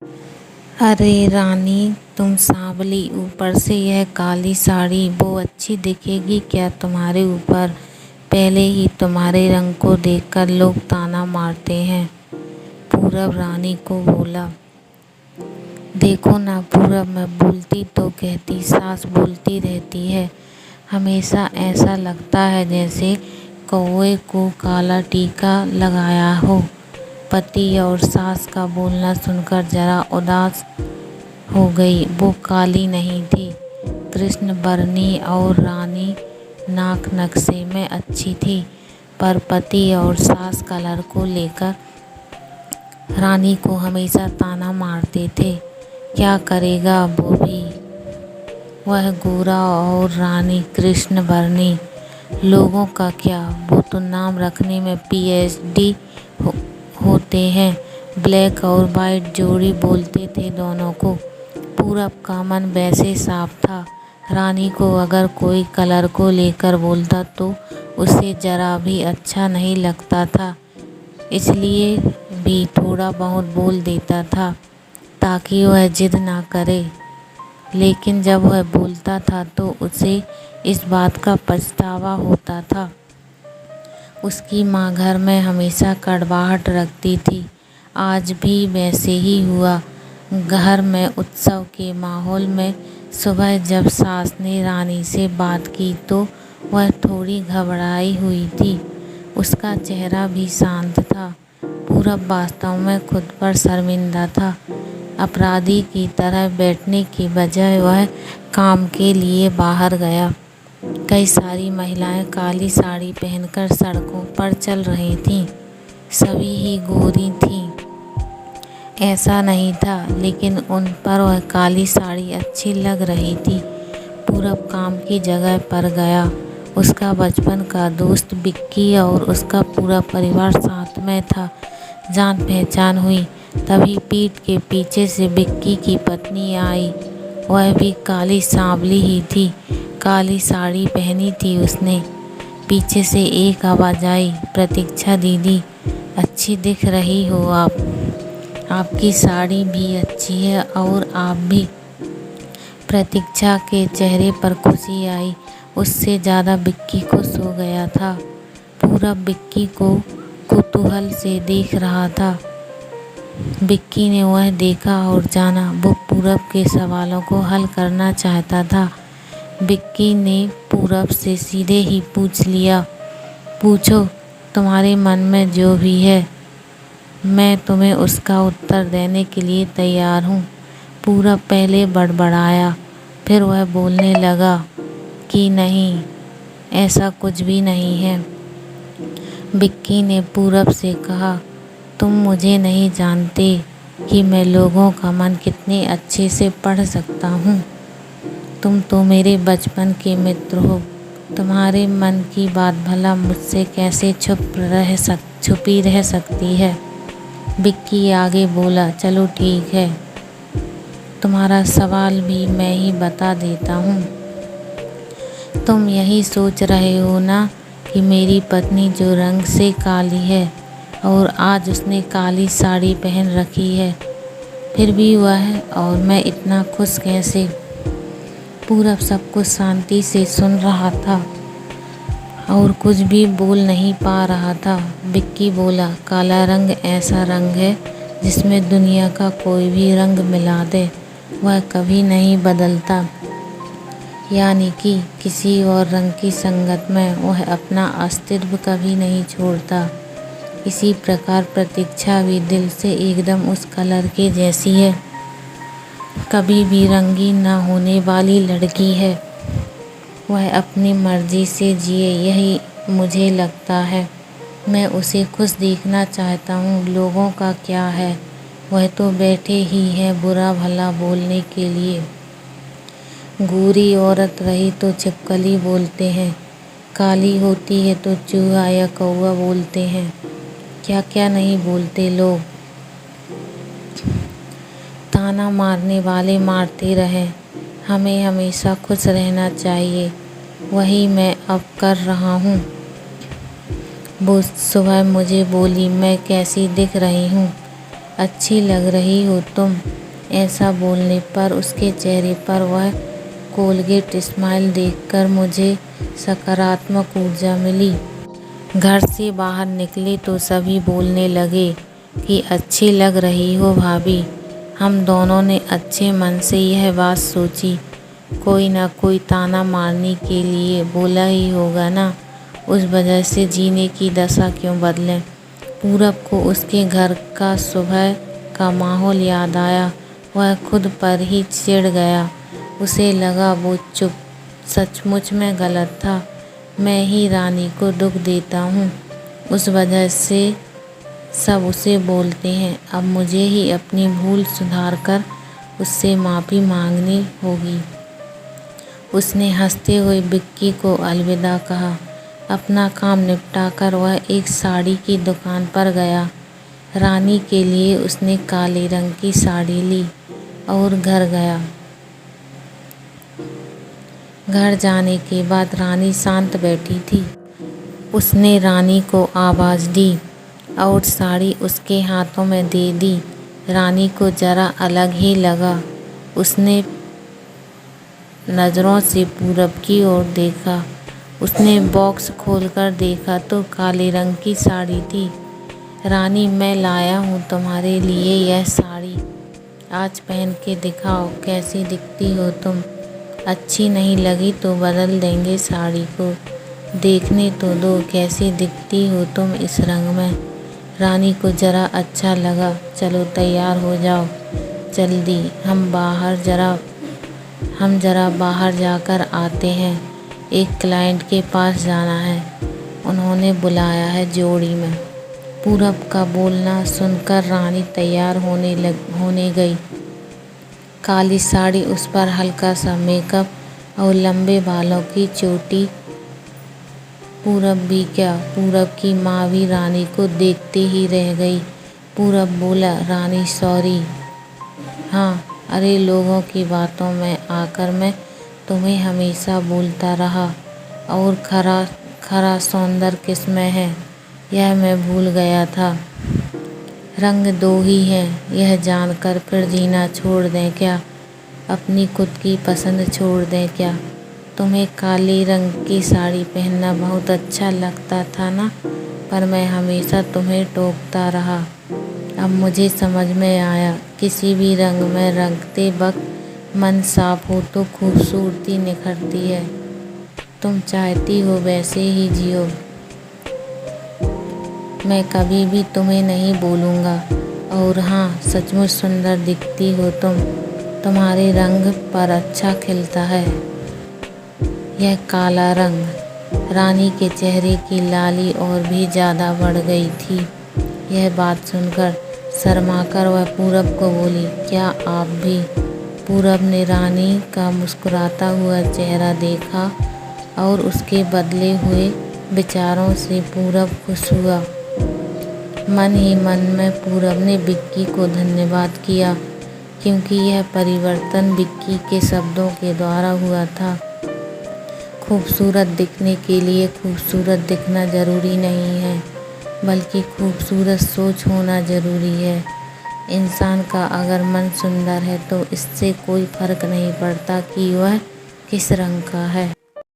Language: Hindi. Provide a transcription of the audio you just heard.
अरे रानी, तुम सांवली, ऊपर से यह काली साड़ी वो अच्छी दिखेगी क्या तुम्हारे ऊपर? पहले ही तुम्हारे रंग को देखकर लोग ताना मारते हैं। पूरब रानी को बोला। देखो ना पूरब, मैं बोलती तो कहती, सास बोलती रहती है। हमेशा ऐसा लगता है जैसे कौवे को काला टीका लगाया हो। पति और सास का बोलना सुनकर जरा उदास हो गई। वो काली नहीं थी, कृष्ण बरनी और रानी नाक नक्शे में अच्छी थी, पर पति और सास कलर को लेकर रानी को हमेशा ताना मारते थे। क्या करेगा वो भी, वह गोरा और रानी कृष्ण बरनी। लोगों का क्या, वो तो नाम रखने में पीएचडी होते हैं। ब्लैक और वाइट जोड़ी बोलते थे दोनों को। पूरब का मन वैसे साफ था। रानी को अगर कोई कलर को लेकर बोलता तो उसे जरा भी अच्छा नहीं लगता था, इसलिए भी थोड़ा बहुत बोल देता था ताकि वह जिद ना करे। लेकिन जब वह बोलता था तो उसे इस बात का पछतावा होता था। उसकी माँ घर में हमेशा कड़वाहट रखती थी। आज भी वैसे ही हुआ। घर में उत्सव के माहौल में सुबह जब सास ने रानी से बात की तो वह थोड़ी घबराई हुई थी। उसका चेहरा भी शांत था। पूरब वास्तव में खुद पर शर्मिंदा था। अपराधी की तरह बैठने की बजाय वह काम के लिए बाहर गया। कई सारी महिलाएं काली साड़ी पहनकर सड़कों पर चल रही थीं। सभी ही गोरी थीं, ऐसा नहीं था, लेकिन उन पर वह काली साड़ी अच्छी लग रही थी। पूरब काम की जगह पर गया। उसका बचपन का दोस्त विक्की और उसका पूरा परिवार साथ में था। जान पहचान हुई। तभी पीठ के पीछे से विक्की की पत्नी आई। वह भी काली सांवली ही थी। काली साड़ी पहनी थी उसने। पीछे से एक आवाज़ आई, प्रतीक्षा दीदी, अच्छी दिख रही हो आप। आपकी साड़ी भी अच्छी है और आप भी। प्रतीक्षा के चेहरे पर खुशी आई। उससे ज़्यादा विक्की खुश हो गया था। पूरब विक्की को कुतूहल से देख रहा था। विक्की ने वह देखा और जाना। वो पूरब के सवालों को हल करना चाहता था। विक्की ने पूरब से सीधे ही पूछ लिया, पूछो, तुम्हारे मन में जो भी है, मैं तुम्हें उसका उत्तर देने के लिए तैयार हूँ। पूरब पहले बड़बड़ाया, फिर वह बोलने लगा कि नहीं, ऐसा कुछ भी नहीं है। विक्की ने पूरब से कहा, तुम मुझे नहीं जानते कि मैं लोगों का मन कितने अच्छे से पढ़ सकता हूँ। तुम तो मेरे बचपन के मित्र हो। तुम्हारे मन की बात भला मुझसे कैसे छुपी रह सकती है। विक्की आगे बोला, चलो ठीक है, तुम्हारा सवाल भी मैं ही बता देता हूँ। तुम यही सोच रहे हो ना कि मेरी पत्नी जो रंग से काली है और आज उसने काली साड़ी पहन रखी है, फिर भी वह और मैं इतना खुश कैसे। पूरब सब कुछ शांति से सुन रहा था और कुछ भी बोल नहीं पा रहा था। विक्की बोला, काला रंग ऐसा रंग है जिसमें दुनिया का कोई भी रंग मिला दे वह कभी नहीं बदलता, यानी कि किसी और रंग की संगत में वह अपना अस्तित्व कभी नहीं छोड़ता। इसी प्रकार प्रतीक्षा भी दिल से एकदम उस कलर के जैसी है, कभी भी रंगीन ना होने वाली लड़की है। वह अपनी मर्जी से जिए, यही मुझे लगता है। मैं उसे खुश देखना चाहता हूँ। लोगों का क्या है, वह तो बैठे ही हैं बुरा भला बोलने के लिए। गोरी औरत रही तो छिपकली बोलते हैं, काली होती है तो चूहा या कौवा बोलते हैं। क्या क्या नहीं बोलते लोग। ताना मारने वाले मारते रहें, हमें हमेशा खुश रहना चाहिए। वही मैं अब कर रहा हूँ। वो सुबह मुझे बोली, मैं कैसी दिख रही हूँ? अच्छी लग रही हो तुम। ऐसा बोलने पर उसके चेहरे पर वह कोलगेट स्माइल देखकर मुझे सकारात्मक ऊर्जा मिली। घर से बाहर निकले तो सभी बोलने लगे कि अच्छी लग रही हो भाभी। हम दोनों ने अच्छे मन से यह बात सोची, कोई ना कोई ताना मारने के लिए बोला ही होगा ना, उस वजह से जीने की दशा क्यों बदलें। पूरब को उसके घर का सुबह का माहौल याद आया। वह खुद पर ही चिढ़ गया। उसे लगा वो चुप सचमुच में गलत था। मैं ही रानी को दुख देता हूँ, उस वजह से सब उसे बोलते हैं। अब मुझे ही अपनी भूल सुधार कर उससे माफ़ी मांगनी होगी। उसने हंसते हुए विक्की को अलविदा कहा। अपना काम निपटाकर वह एक साड़ी की दुकान पर गया। रानी के लिए उसने काले रंग की साड़ी ली और घर गया। घर जाने के बाद रानी शांत बैठी थी। उसने रानी को आवाज़ दी और साड़ी उसके हाथों में दे दी। रानी को जरा अलग ही लगा। उसने नज़रों से पूरब की ओर देखा। उसने बॉक्स खोलकर देखा तो काले रंग की साड़ी थी। रानी, मैं लाया हूँ तुम्हारे लिए यह साड़ी, आज पहन के दिखाओ कैसी दिखती हो तुम। अच्छी नहीं लगी तो बदल देंगे साड़ी को, देखने तो दो कैसी दिखती हो तुम इस रंग में। रानी को जरा अच्छा लगा। चलो तैयार हो जाओ जल्दी, हम जरा बाहर जाकर आते हैं, एक क्लाइंट के पास जाना है, उन्होंने बुलाया है जोड़ी में। पूरब का बोलना सुनकर रानी तैयार होने गई। काली साड़ी, उस पर हल्का सा मेकअप और लंबे बालों की चोटी। पूरब भी क्या, पूरब की माँ भी रानी को देखते ही रह गई। पूरब बोला, रानी सॉरी। हाँ, अरे लोगों की बातों में आकर मैं तुम्हें हमेशा बोलता रहा, और खरा सौंदर्य किसमें है यह मैं भूल गया था। रंग दो ही हैं यह जानकर फिर जीना छोड़ दें क्या, अपनी खुद की पसंद छोड़ दें क्या। तुम्हें काले रंग की साड़ी पहनना बहुत अच्छा लगता था ना, पर मैं हमेशा तुम्हें टोकता रहा। अब मुझे समझ में आया, किसी भी रंग में रंगते वक्त मन साफ हो तो खूबसूरती निखरती है। तुम चाहती हो वैसे ही जियो, मैं कभी भी तुम्हें नहीं बोलूँगा। और हाँ, सचमुच सुंदर दिखती हो तुम, तुम्हारे रंग पर अच्छा खिलता है यह काला रंग। रानी के चेहरे की लाली और भी ज़्यादा बढ़ गई थी। यह बात सुनकर शर्माकर वह पूरब को बोली, क्या आप भी। पूरब ने रानी का मुस्कुराता हुआ चेहरा देखा और उसके बदले हुए विचारों से पूरब खुश हुआ। मन ही मन में पूरब ने विक्की को धन्यवाद किया, क्योंकि यह परिवर्तन विक्की के शब्दों के द्वारा हुआ था। खूबसूरत दिखने के लिए खूबसूरत दिखना ज़रूरी नहीं है, बल्कि खूबसूरत सोच होना ज़रूरी है। इंसान का अगर मन सुंदर है तो इससे कोई फर्क नहीं पड़ता कि वह किस रंग का है।